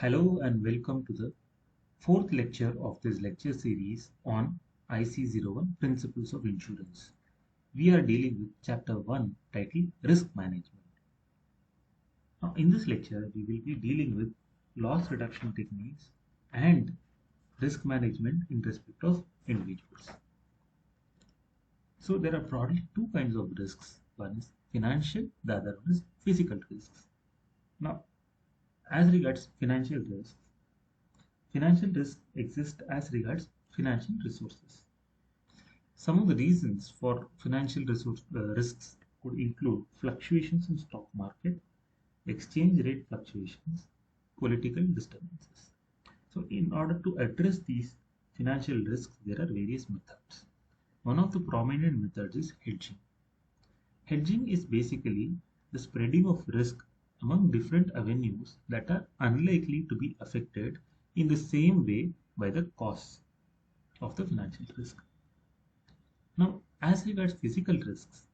Hello and welcome to the fourth lecture of this lecture series on IC01 Principles of Insurance. We are dealing with chapter 1 titled Risk Management. Now in this lecture we will be dealing with loss reduction techniques and risk management in respect of individuals. So there are broadly two kinds of risks. One is financial, the other one is physical risks. Now as regards financial risks exist as regards financial resources. Some of the reasons for financial risks could include fluctuations in stock market, exchange rate fluctuations, political disturbances. So in order to address these financial risks, there are various methods. One of the prominent methods is hedging. Hedging is basically the spreading of risk among different avenues that are unlikely to be affected in the same way by the costs of the financial risk. Now, as regards physical risks,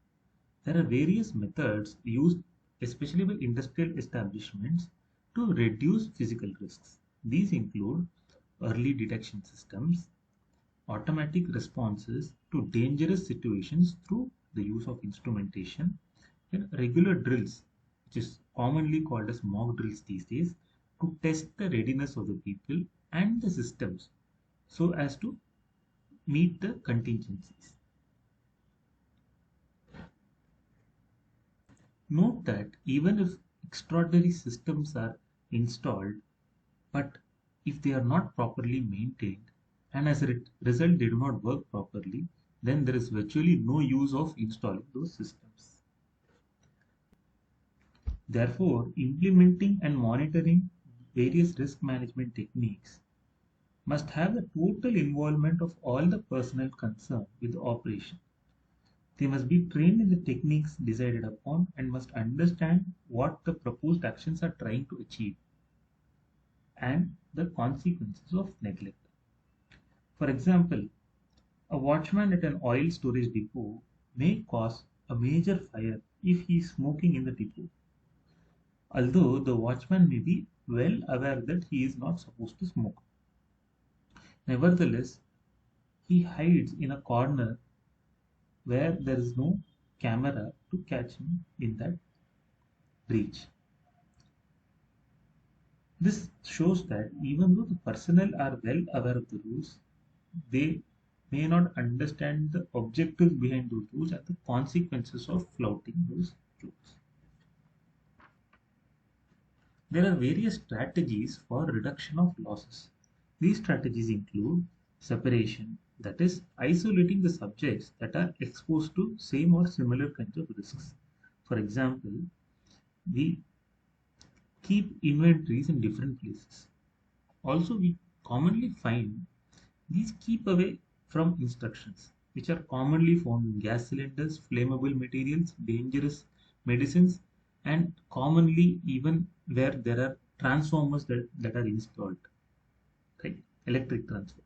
there are various methods used especially by industrial establishments to reduce physical risks. These include early detection systems, automatic responses to dangerous situations through the use of instrumentation, and regular drills, which is commonly called as mock drills these days, to test the readiness of the people and the systems so as to meet the contingencies. Note that even if extraordinary systems are installed, but if they are not properly maintained and as a result they do not work properly, then there is virtually no use of installing those systems. Therefore, implementing and monitoring various risk management techniques must have the total involvement of all the personnel concerned with the operation. They must be trained in the techniques decided upon and must understand what the proposed actions are trying to achieve and the consequences of neglect. For example, a watchman at an oil storage depot may cause a major fire if he is smoking in the depot, although the watchman may be well aware that he is not supposed to smoke. Nevertheless, he hides in a corner where there is no camera to catch him in that breach. This shows that even though the personnel are well aware of the rules, they may not understand the objectives behind those rules and the consequences of flouting those rules. There are various strategies for reduction of losses. These strategies include separation, that is, isolating the subjects that are exposed to same or similar kinds of risks. For example, we keep inventories in different places. Also, we commonly find these keep away from instructions, which are commonly found in gas cylinders, flammable materials, dangerous medicines, and commonly even where there are transformers that are installed, right? Electric transformers.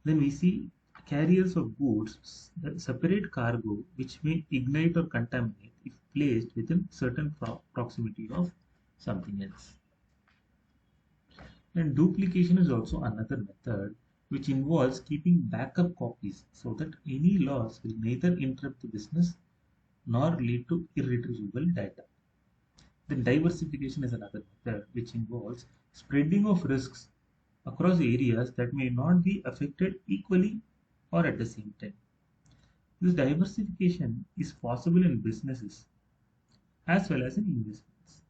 Then we see carriers of goods that separate cargo which may ignite or contaminate if placed within certain proximity of something else. And duplication is also another method which involves keeping backup copies so that any loss will neither interrupt the business nor lead to irretrievable data. Then diversification is another method which involves spreading of risks across areas that may not be affected equally or at the same time. This diversification is possible in businesses as well as in investments.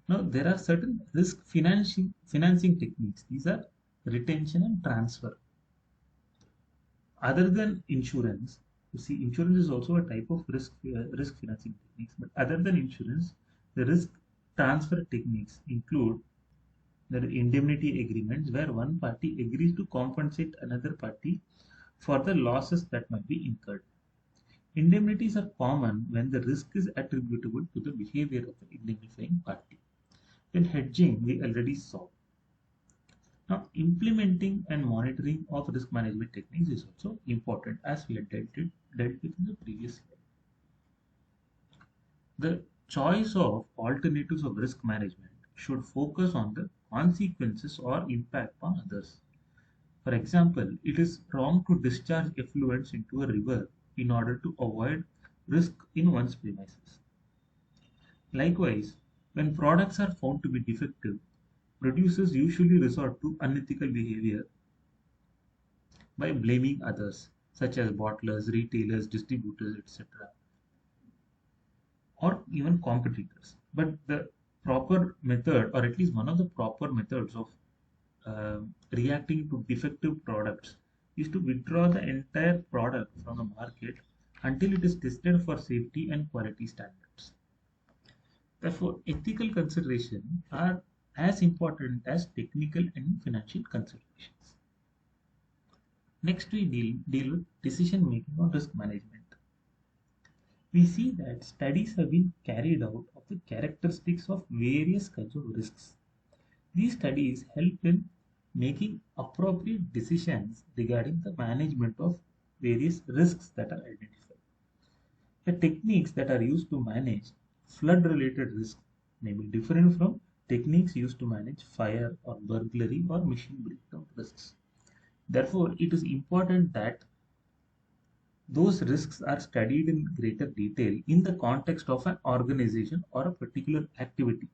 Now, there are certain risk financing techniques. These are retention and transfer. Other than insurance, you see, insurance is also a type of risk financing techniques. But other than insurance, the risk transfer techniques include the indemnity agreements where one party agrees to compensate another party for the losses that might be incurred. Indemnities are common when the risk is attributable to the behavior of the indemnifying party. Then hedging we already saw. Now implementing and monitoring of risk management techniques is also important as we had dealt with in the previous slide. The choice of alternatives of risk management should focus on the consequences or impact on others. For example, it is wrong to discharge effluents into a river in order to avoid risk in one's premises. Likewise, when products are found to be defective, producers usually resort to unethical behavior by blaming others, such as bottlers, retailers, distributors, etc., or even competitors. But the proper method, or at least one of the proper methods of reacting to defective products, is to withdraw the entire product from the market until it is tested for safety and quality standards. Therefore, ethical considerations are as important as technical and financial considerations. Next, we deal with decision making or risk management. We see that studies have been carried out of the characteristics of various kinds of risks. These studies help in making appropriate decisions regarding the management of various risks that are identified. The techniques that are used to manage flood related risks may be different from techniques used to manage fire or burglary or machine breakdown risks. Therefore, it is important that those risks are studied in greater detail in the context of an organization or a particular activity.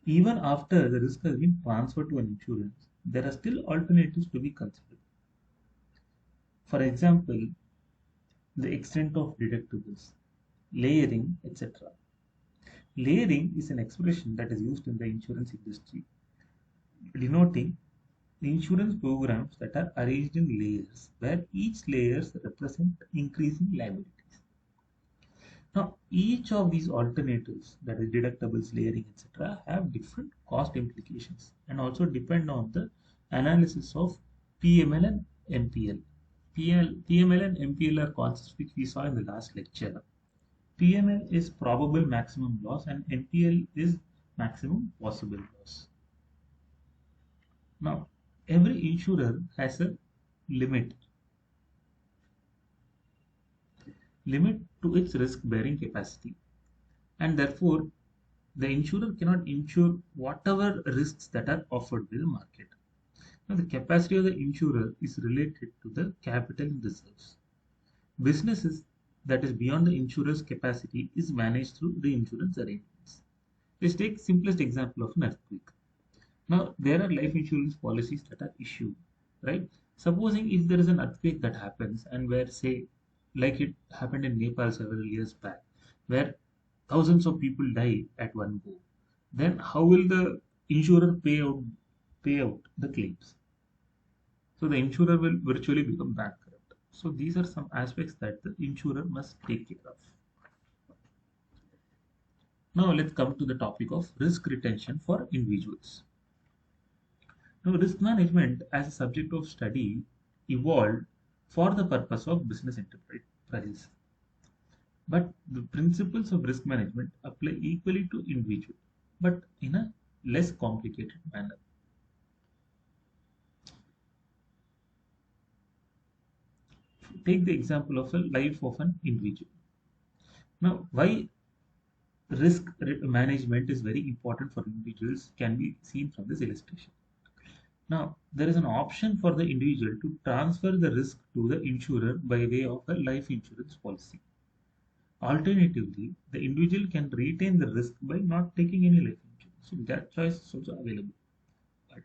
Even after the risk has been transferred to an insurance, there are still alternatives to be considered. For example, the extent of deductibles, layering, etc. Layering is an expression that is used in the insurance industry, denoting insurance programs that are arranged in layers, where each layers represent increasing liabilities. Now, each of these alternatives, that is deductibles, layering, etc., have different cost implications and also depend on the analysis of PML and MPL. PML and MPL are concepts which we saw in the last lecture. PML is probable maximum loss and MPL is maximum possible loss. Now, every insurer has a limit to its risk bearing capacity, and therefore the insurer cannot insure whatever risks that are offered by the market. Now, the capacity of the insurer is related to the capital reserves. Businesses that is beyond the insurer's capacity is managed through reinsurance arrangements. Let's take simplest example of an earthquake. Now, there are life insurance policies that are issued, right? Supposing if there is an earthquake that happens and where, say, like it happened in Nepal several years back, where thousands of people die at one go, then how will the insurer pay out the claims? So the insurer will virtually become bankrupt. So these are some aspects that the insurer must take care of. Now let's come to the topic of risk retention for individuals. Now, risk management as a subject of study evolved for the purpose of business enterprises. But the principles of risk management apply equally to individual, but in a less complicated manner. Take the example of a life of an individual. Now, why risk management is very important for individuals can be seen from this illustration. Now, there is an option for the individual to transfer the risk to the insurer by way of a life insurance policy. Alternatively, the individual can retain the risk by not taking any life insurance. So that choice is also available. But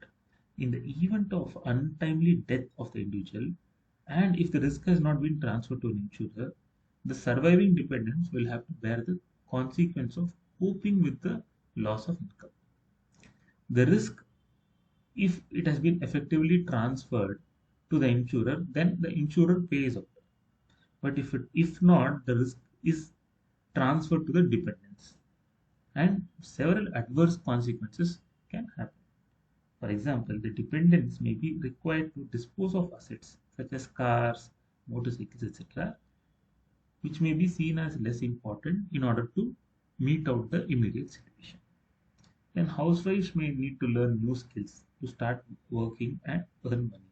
in the event of untimely death of the individual, and if the risk has not been transferred to an insurer, the surviving dependents will have to bear the consequence of coping with the loss of income. The risk, if it has been effectively transferred to the insurer, then the insurer pays out. But if not, the risk is transferred to the dependents, and several adverse consequences can happen. For example, the dependents may be required to dispose of assets such as cars, motorcycles, etc., which may be seen as less important in order to meet out the immediate situation. Then housewives may need to learn new skills to start working and earn money.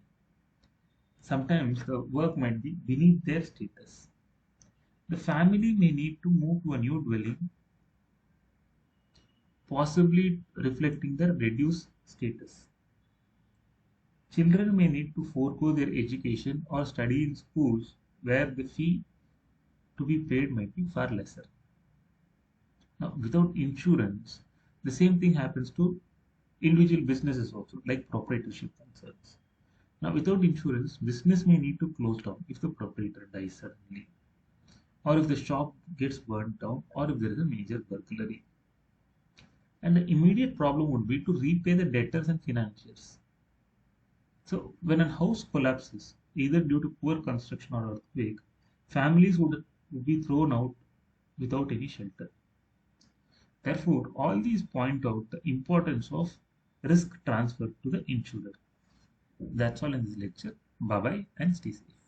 Sometimes the work might be beneath their status. The family may need to move to a new dwelling, possibly reflecting their reduced status. Children may need to forego their education or study in schools where the fee to be paid might be far lesser. Now, without insurance, the same thing happens to individual businesses also, like proprietorship concerns. Now, without insurance, business may need to close down if the proprietor dies suddenly, or if the shop gets burnt down, or if there is a major burglary. And the immediate problem would be to repay the debtors and financiers. So, when a house collapses, either due to poor construction or earthquake, families would be thrown out without any shelter. Therefore, all these point out the importance of risk transfer to the insurer. That's all in this lecture. Bye bye and stay safe.